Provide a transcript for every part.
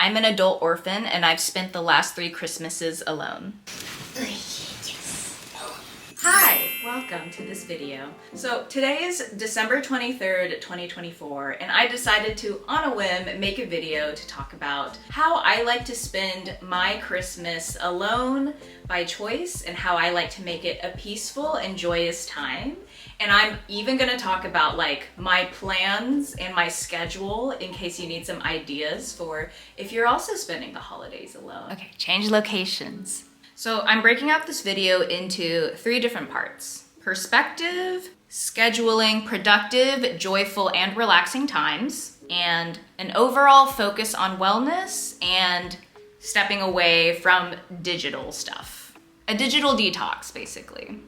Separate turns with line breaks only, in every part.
I'm an adult orphan and I've spent the last 3 Christmases alone. Hi, welcome to this video. So today is December 23rd, 2024, and I decided to, on a whim, make a video to talk about how I like to spend my Christmas alone by choice and how I like to make it a peaceful and joyous time. And I'm even gonna talk about like my plans and my schedule in case you need some ideas for if you're also spending the holidays alone. Okay, change locations. So I'm breaking up this video into 3 different parts: perspective, scheduling productive, joyful, and relaxing times, and an overall focus on wellness and stepping away from digital stuff. A digital detox, basically.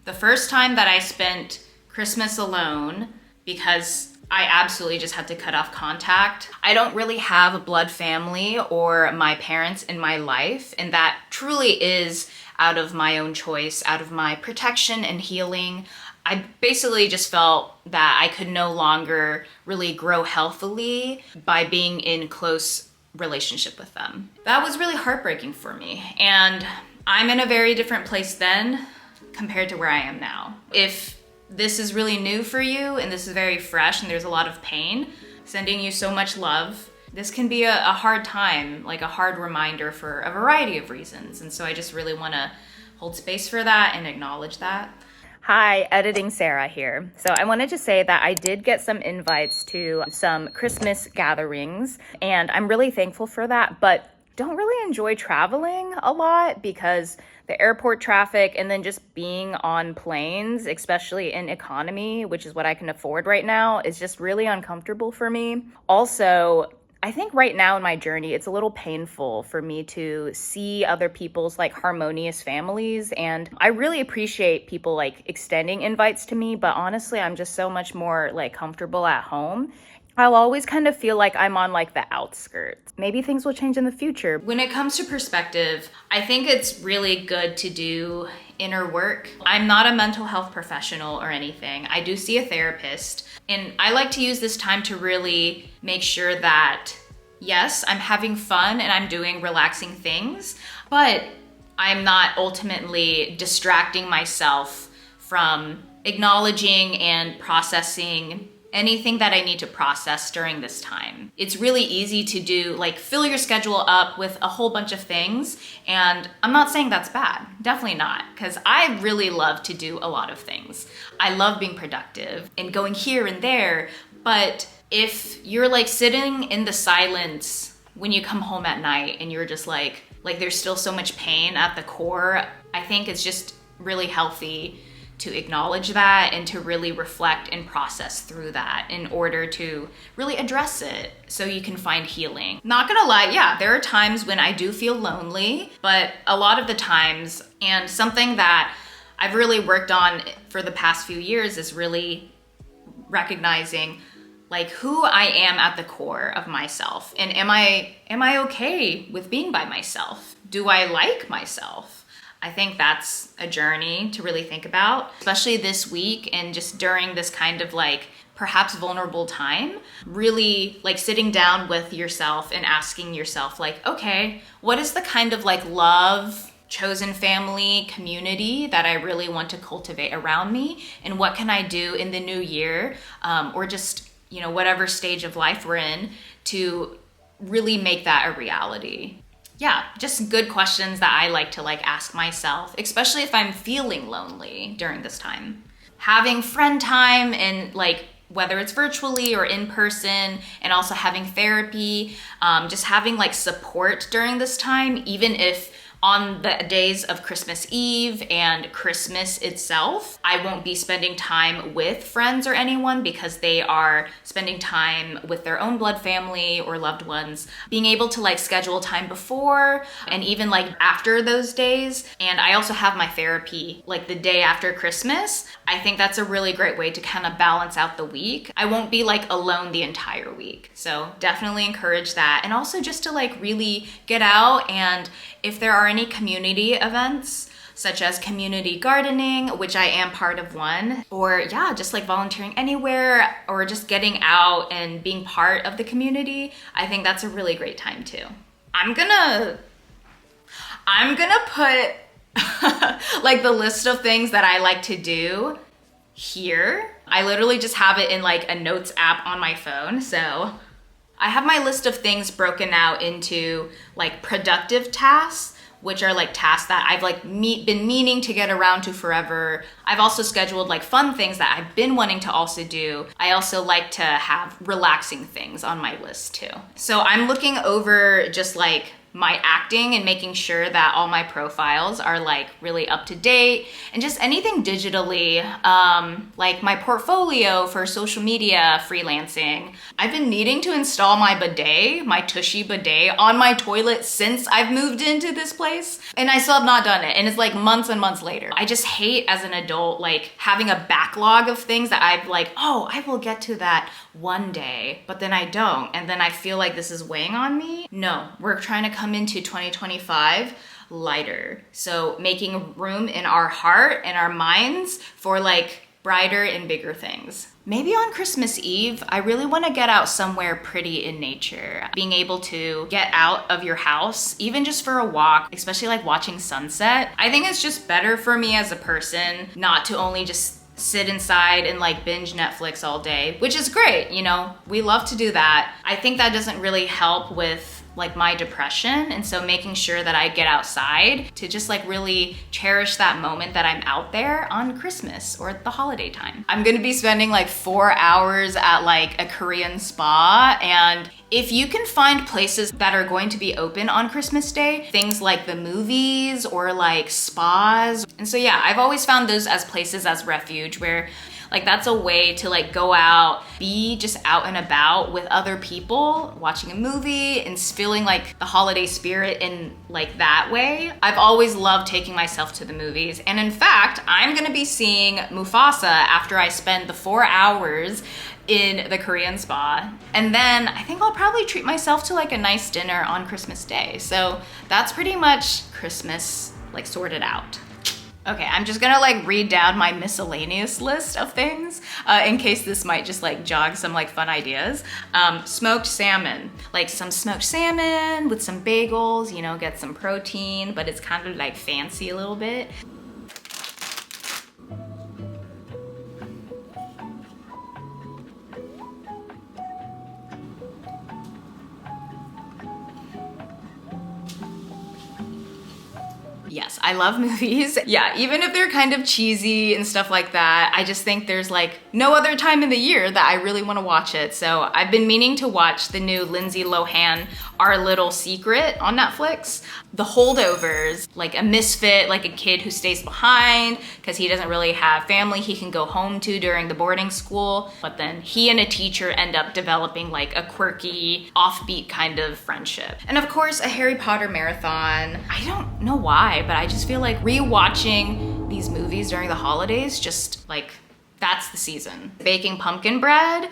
The first time that I spent Christmas alone, because I absolutely just had to cut off contact. I don't really have a blood family or my parents in my life, and that truly is out of my own choice, out of my protection and healing. I basically just felt that I could no longer really grow healthily by being in close relationship with them. That was really heartbreaking for me, and I'm in a very different place then compared to where I am now. If this is really new for you and this is very fresh and there's a lot of pain, sending you so much love. This can be a hard time, like a hard reminder for a variety of reasons. And so I just really wanna hold space for that and acknowledge that. Hi, Editing Sarah here. So I wanted to say that I did get some invites to some Christmas gatherings, and I'm really thankful for that, but don't really enjoy traveling a lot because the airport traffic and then just being on planes, especially in economy, which is what I can afford right now, is just really uncomfortable for me. Also, I think right now in my journey, it's a little painful for me to see other people's like harmonious families. And I really appreciate people like extending invites to me, but honestly, I'm just so much more like comfortable at home. I'll always kind of feel like I'm on like the outskirts. Maybe things will change in the future. When it comes to perspective, I think it's really good to do inner work. I'm not a mental health professional or anything. I do see a therapist, and I like to use this time to really make sure that, yes, I'm having fun and I'm doing relaxing things, but I'm not ultimately distracting myself from acknowledging and processing anything that I need to process during this time. It's really easy to do, like fill your schedule up with a whole bunch of things. And I'm not saying that's bad, definitely not, because I really love to do a lot of things. I love being productive and going here and there, but if you're like sitting in the silence when you come home at night and you're just like there's still so much pain at the core, I think it's just really healthy to acknowledge that and to really reflect and process through that in order to really address it so you can find healing. Not gonna lie, yeah, there are times when I do feel lonely, but a lot of the times, and something that I've really worked on for the past few years is really recognizing like who I am at the core of myself. And am I okay with being by myself? Do I like myself? I think that's a journey to really think about, especially this week and just during this kind of like perhaps vulnerable time, really like sitting down with yourself and asking yourself like, okay, what is the kind of like love, chosen family, community that I really want to cultivate around me? And what can I do in the new year or just, you know, whatever stage of life we're in to really make that a reality? Yeah, just good questions that I like to like ask myself, especially if I'm feeling lonely during this time. Having friend time and like whether it's virtually or in person, and also having therapy, just having like support during this time, even if on the days of Christmas Eve and Christmas itself, I won't be spending time with friends or anyone because they are spending time with their own blood family or loved ones. Being able to like schedule time before and even like after those days. And I also have my therapy like the day after Christmas. I think that's a really great way to kind of balance out the week. I won't be like alone the entire week. So definitely encourage that. And also just to like really get out, and if there are any community events, such as community gardening, which I am part of one, or yeah, just like volunteering anywhere or just getting out and being part of the community. I think that's a really great time too. I'm gonna put like the list of things that I like to do here. I literally just have it in like a notes app on my phone. So I have my list of things broken out into like productive tasks, which are like tasks that I've like been meaning to get around to forever. I've also scheduled like fun things that I've been wanting to also do. I also like to have relaxing things on my list too. So I'm looking over just like my acting and making sure that all my profiles are like really up to date, and just anything digitally, like my portfolio for social media freelancing. I've been needing to install my bidet, my Tushy bidet, on my toilet since I've moved into this place, and I still have not done it, and it's like months and months later. I just hate as an adult like having a backlog of things that I've like, oh, I will get to that one day, but then I don't, and then I feel like this is weighing on me. No, we're trying to come into 2025 lighter. So making room in our heart and our minds for like brighter and bigger things. Maybe on Christmas Eve, I really want to get out somewhere pretty in nature. Being able to get out of your house, even just for a walk, especially like watching sunset. I think it's just better for me as a person not to only just sit inside and like binge Netflix all day, which is great, you know, we love to do that. I think that doesn't really help with like my depression, and so making sure that I get outside to just like really cherish that moment that I'm out there on Christmas or the holiday time. I'm gonna be spending like 4 hours at like a Korean spa, and if you can find places that are going to be open on Christmas Day, things like the movies or like spas. And so yeah, I've always found those as places as refuge where like that's a way to like go out, be just out and about with other people, watching a movie and feeling like the holiday spirit in like that way. I've always loved taking myself to the movies. And in fact, I'm gonna be seeing Mufasa after I spend the 4 hours in the Korean spa. And then I think I'll probably treat myself to like a nice dinner on Christmas Day. So that's pretty much Christmas like sorted out. Okay, I'm just gonna like read down my miscellaneous list of things in case this might just like jog some like fun ideas. Smoked salmon, like some smoked salmon with some bagels, you know, get some protein, but it's kind of like fancy a little bit. Yes, I love movies. Yeah, even if they're kind of cheesy and stuff like that, I just think there's like no other time in the year that I really want to watch it. So I've been meaning to watch the new Lindsay Lohan, Our Little Secret on Netflix. The Holdovers, like a misfit, like a kid who stays behind because he doesn't really have family he can go home to during the boarding school. But then he and a teacher end up developing like a quirky, offbeat kind of friendship. And of course, a Harry Potter marathon. I don't know why, but I just feel like rewatching these movies during the holidays, just like, that's the season. Baking pumpkin bread.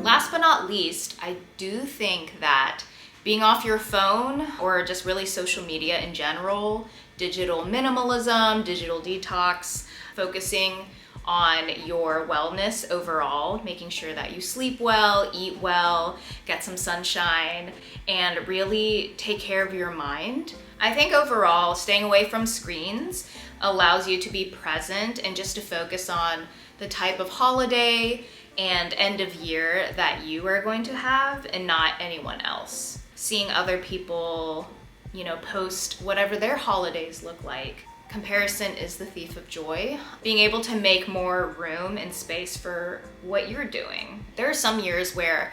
Last but not least, I do think that being off your phone or just really social media in general, digital minimalism, digital detox, focusing on your wellness overall, making sure that you sleep well, eat well, get some sunshine, and really take care of your mind. I think overall, staying away from screens allows you to be present and just to focus on the type of holiday and end of year that you are going to have and not anyone else. Seeing other people, you know, post whatever their holidays look like. Comparison is the thief of joy. Being able to make more room and space for what you're doing. There are some years where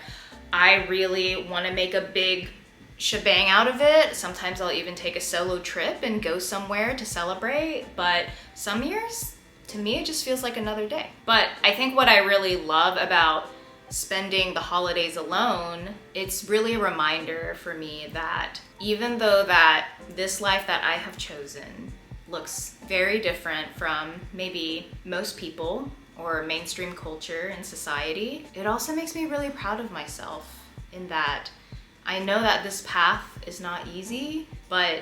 I really want to make a big shebang out of it. Sometimes I'll even take a solo trip and go somewhere to celebrate, but some years, to me, it just feels like another day. But I think what I really love about spending the holidays alone, it's really a reminder for me that even though that this life that I have chosen looks very different from maybe most people or mainstream culture and society, it also makes me really proud of myself in that I know that this path is not easy, but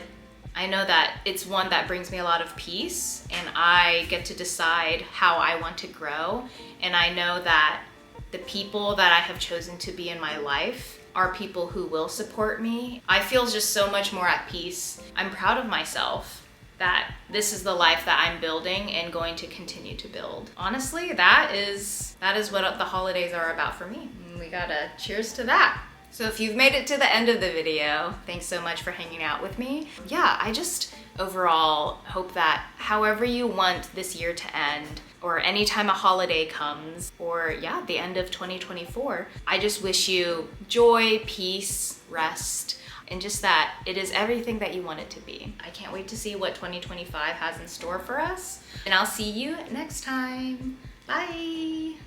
I know that it's one that brings me a lot of peace, and I get to decide how I want to grow. And I know that the people that I have chosen to be in my life are people who will support me. I feel just so much more at peace. I'm proud of myself that this is the life that I'm building and going to continue to build. Honestly, that is what the holidays are about for me. And we gotta cheers to that. So if you've made it to the end of the video, thanks so much for hanging out with me. Yeah, I just overall hope that however you want this year to end, or anytime a holiday comes, or yeah, the end of 2024, I just wish you joy, peace, rest, and just that it is everything that you want it to be. I can't wait to see what 2025 has in store for us, and I'll see you next time. Bye.